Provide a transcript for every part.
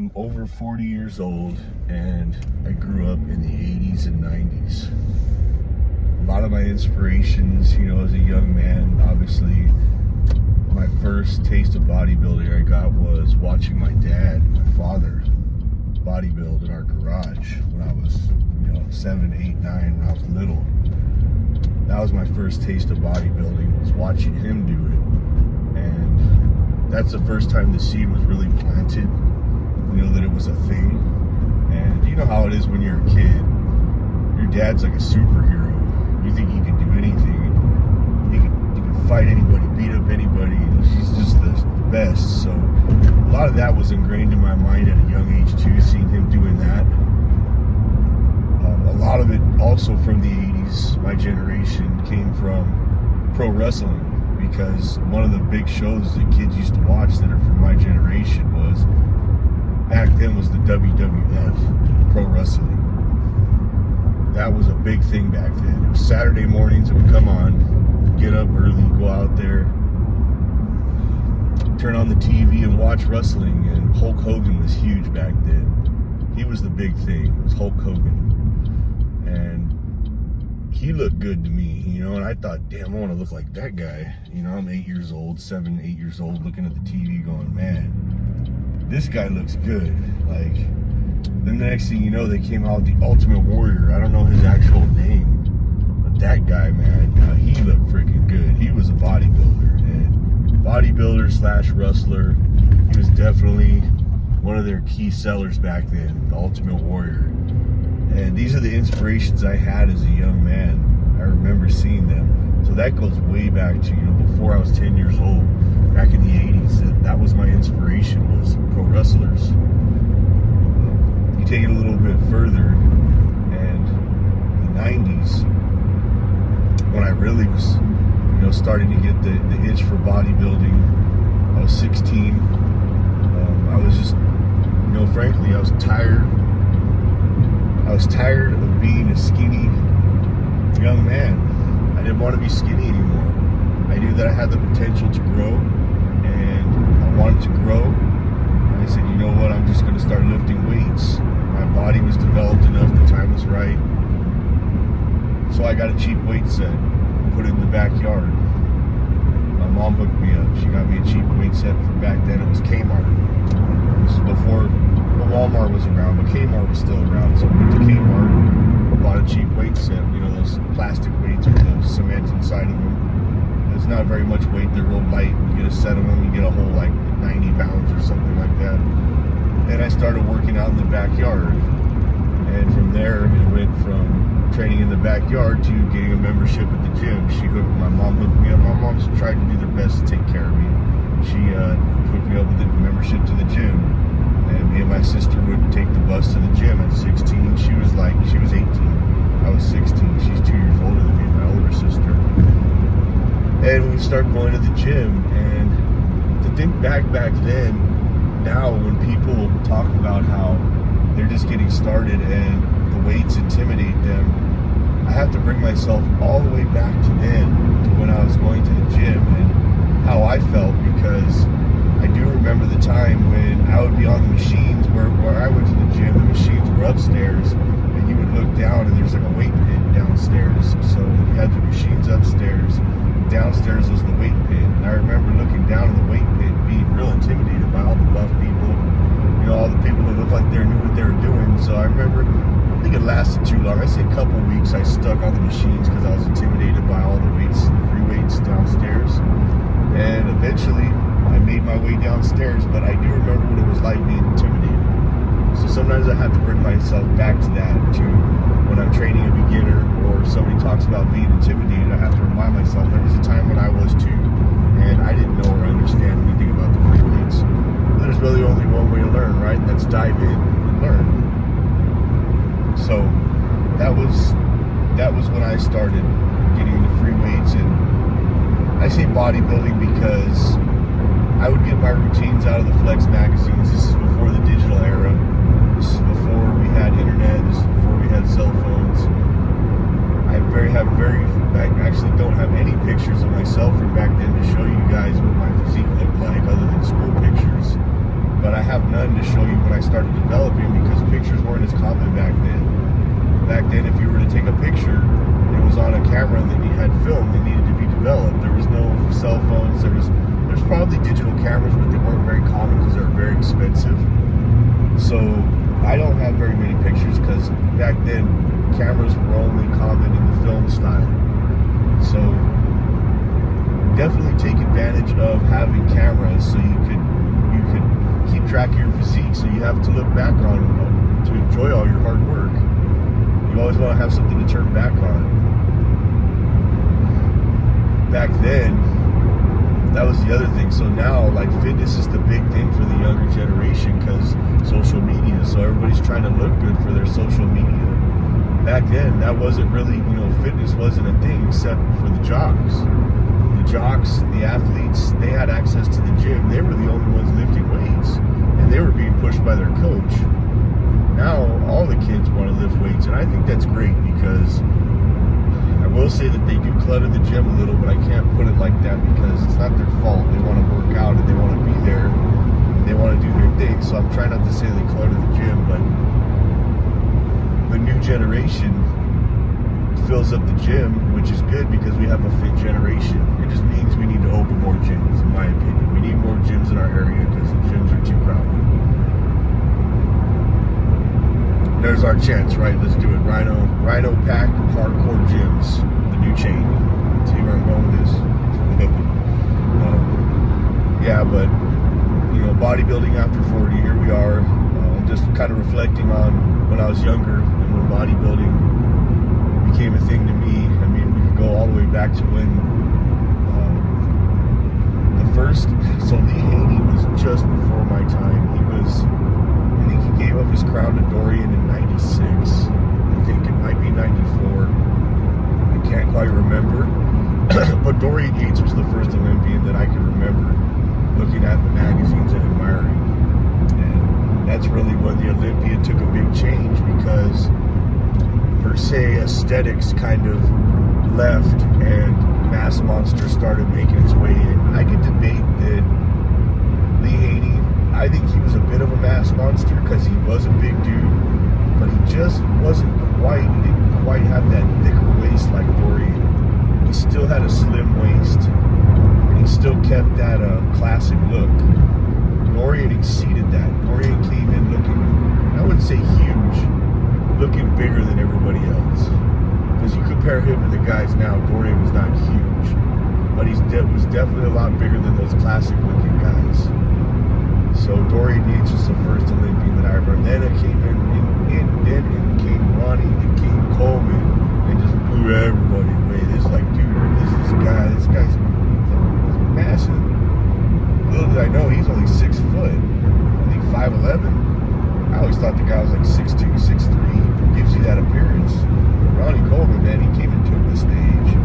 I'm over 40 years old, and I grew up in the 80s and 90s. A lot of my inspirations, as a young man, obviously, my first taste of bodybuilding I got was watching my dad, my father, bodybuild in our garage when I was, 7, 8, 9, when I was little. That was my first taste of bodybuilding, was watching him do it. And that's the first time the seed was really planted, that it was a thing. And you know how it is when you're a kid. Your dad's like a superhero. You think he can do anything. He can fight anybody, beat up anybody. He's just the best. So a lot of that was ingrained in my mind at a young age too, seeing him doing that. A lot of it also from the 80s, my generation, came from pro wrestling, because one of the big shows that kids used to watch that are from my generation was, back then, was the WWF, pro wrestling. That was a big thing back then. It was Saturday mornings, it would come on, get up early, go out there, turn on the TV and watch wrestling. And Hulk Hogan was huge back then. He was the big thing. It was Hulk Hogan. And he looked good to me, and I thought, damn, I want to look like that guy. I'm 8 years old, 7, 8 years old, looking at the TV going, man, this guy looks good. Like, then the next thing you know, they came out with the Ultimate Warrior. I don't know his actual name, but that guy, man, he looked freaking good. He was a bodybuilder, and bodybuilder / wrestler. He was definitely one of their key sellers back then, the Ultimate Warrior. And these are the inspirations I had as a young man. I remember seeing them. So that goes way back to, before I was 10 years old, back in the 80s. That was my inspiration, was pro wrestlers. You take it a little bit further, and the 90s, when I really was, starting to get the itch for bodybuilding, I was 16. I was just, frankly, I was tired. I was tired of being a skinny young man. I didn't want to be skinny anymore. I knew that I had the potential to grow, and I wanted to grow. And I said, you know what, I'm just going to start lifting weights. My body was developed enough, the time was right. So I got a cheap weight set, put it in the backyard. My mom hooked me up. She got me a cheap weight set from back then. It was Kmart. This is before Walmart was around, but Kmart was still around. So we went to Kmart, bought a cheap weight set, those plastic weights with the cement inside of them. It's not very much weight, they're real light. You get a set of them, you get a whole 90 pounds or something like that. And I started working out in the backyard. And from there, it went from training in the backyard to getting a membership at the gym. My mom hooked me up. My mom's tried to do their best to take care of me. She hooked me up with a membership to the gym. And me and my sister would take the bus to the gym at 16. She was 18. I was 16. She's 2 years older than me, my older sister. And we started going to the gym. And to think back then, now when people talk about how they're just getting started and the weights intimidate them, I have to bring myself all the way back to then, to when I was going to the gym and how I felt, because I do remember the time when I would be on the machines where I went to the gym. The machines were upstairs, and you would look down and there's a weight pit downstairs. So you had the machines upstairs, and downstairs was the weight pit. And I remember looking down in the weight pit, being real intimidated by all the buff people, all the people who looked like they knew what they were doing. So I remember, I think it lasted too long. I say a couple weeks I stuck on the machines because I was intimidated by all the weights, the free weights downstairs. And eventually I made my way downstairs, but I do remember what it was like being intimidated. So sometimes I have to bring myself back to that, to when I'm training a beginner or somebody talks about being intimidated, I have to remind myself there was a time when I was too, and I didn't know or understand anything about the free weights. But there's really only one way to learn, right? That's dive in and learn. So that was when I started getting into free weights. And I say bodybuilding because I would get my routines out of the Flex magazines. This is before the digital era. This is before we had internet. This is before we had cell phones. I actually don't have any pictures of myself from back then to show you guys what my physique looked like, other than school pictures. but I have none to show you when I started developing, because pictures weren't as common back then. Back then, if you were to take a picture, it was on a camera that you had film that needed to be developed. There was no cell phones. There's probably digital cameras, but they weren't very common because they were very expensive. So I don't have very many pictures because back then cameras were only common in the film style. So definitely take advantage of having cameras so you could keep track of your physique, so you have to look back on to enjoy all your hard work. You always want to have something to turn back on. Back then, that was the other thing. So now, like, fitness is the big thing for the younger generation because social media. So everybody's trying to look good for their social media. Back then, that wasn't really, fitness wasn't a thing except for the jocks. The jocks, the athletes, they had access to the gym. They were the only ones lifting weights, and they were being pushed by their coach. Now, all the kids want to lift weights, and I think that's great because I will say that they do clutter the gym a little, but I can't put it like that because it's not their fault. They want to work out and they want to be there and they want to do their thing. So I'm trying not to say they clutter the gym, but the new generation fills up the gym, which is good because we have a fit generation. It just means we need to open more gyms, in my opinion. We need more gyms in our area because the gyms are too crowded. There's our chance, right? Let's do it. Ryno packed hardcore gyms, the new chain. See where I'm going with this? Yeah, but bodybuilding after 40. Here we are, just kind of reflecting on when I was younger and when bodybuilding became a thing to me. I mean, we could go all the way back to when so Lee Haney was just before my time. I think he gave up his crown to Dorian in 96. I think it might be 94. I can't quite remember. But Dorian Yates was the first Olympian that I can remember looking at the magazines and admiring. And that's really when the Olympia took a big change because, per se, aesthetics kind of left and Mass Monster started making its way in. I could debate that Lee Haney, I think he was a bit of a mass monster because he was a big dude, but he just wasn't quite, he didn't quite have that thicker waist like Dorian. He still had a slim waist, and he still kept that classic look. Dorian exceeded that. Dorian came in looking, I wouldn't say huge, looking bigger than everybody else. Because you compare him to the guys now, Dorian was not huge, but he was definitely a lot bigger than those classic looking guys. So Dorian Yates was the first Olympian that I remember. Then it came in came Ronnie, then came Coleman, and just blew everybody away. This guy's massive. Little did I know he's only 6 foot. I think 5'11". I always thought the guy was like 6'2", 6'3". Gives you that appearance. Ronnie Coleman, man, he came and took the stage.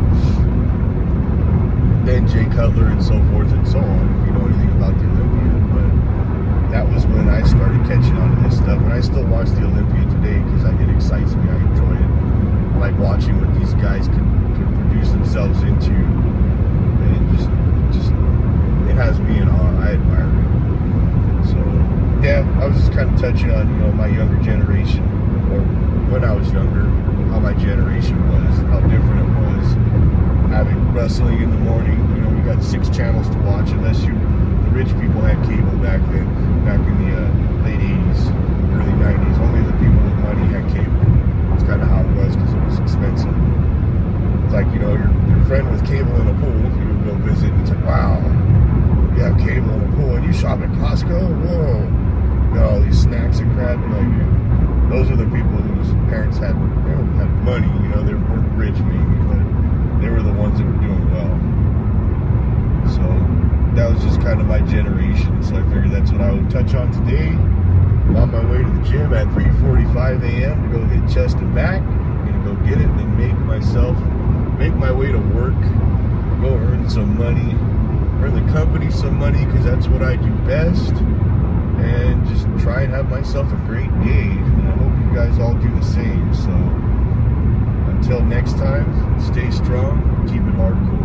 Then Jay Cutler and so forth and so on, if you know anything about the Olympia. But that was when I started catching on to this stuff. And I still watch the Olympia today because it excites me. I enjoy it. I like watching what these guys can produce themselves into. And just it has me in awe. I admire it. So, yeah, I was just kind of touching on, my younger generation, or when I was younger, how my generation was, how different it was. Having wrestling in the morning, you got 6 channels to watch, unless the rich people had cable back then, back in the late 80s, early 90s. Only the people with money had cable. That's kind of how it was because it was expensive. It's like, your friend with cable in a pool, you would go visit, and it's like, wow, you have cable in a pool, and you shop at Costco? Whoa. You got all these snacks and crap. Those are the people whose parents had money, they weren't rich maybe, but they were the ones that were doing well. So that was just kind of my generation. So I figured that's what I would touch on today. I'm on my way to the gym at 3:45 a.m. to go hit chest and back. I'm gonna go get it and then make my way to work, go earn some money, earn the company some money because that's what I do best. And just try and have myself a great day. And I hope you guys all do the same. So until next time, stay strong, keep it hardcore.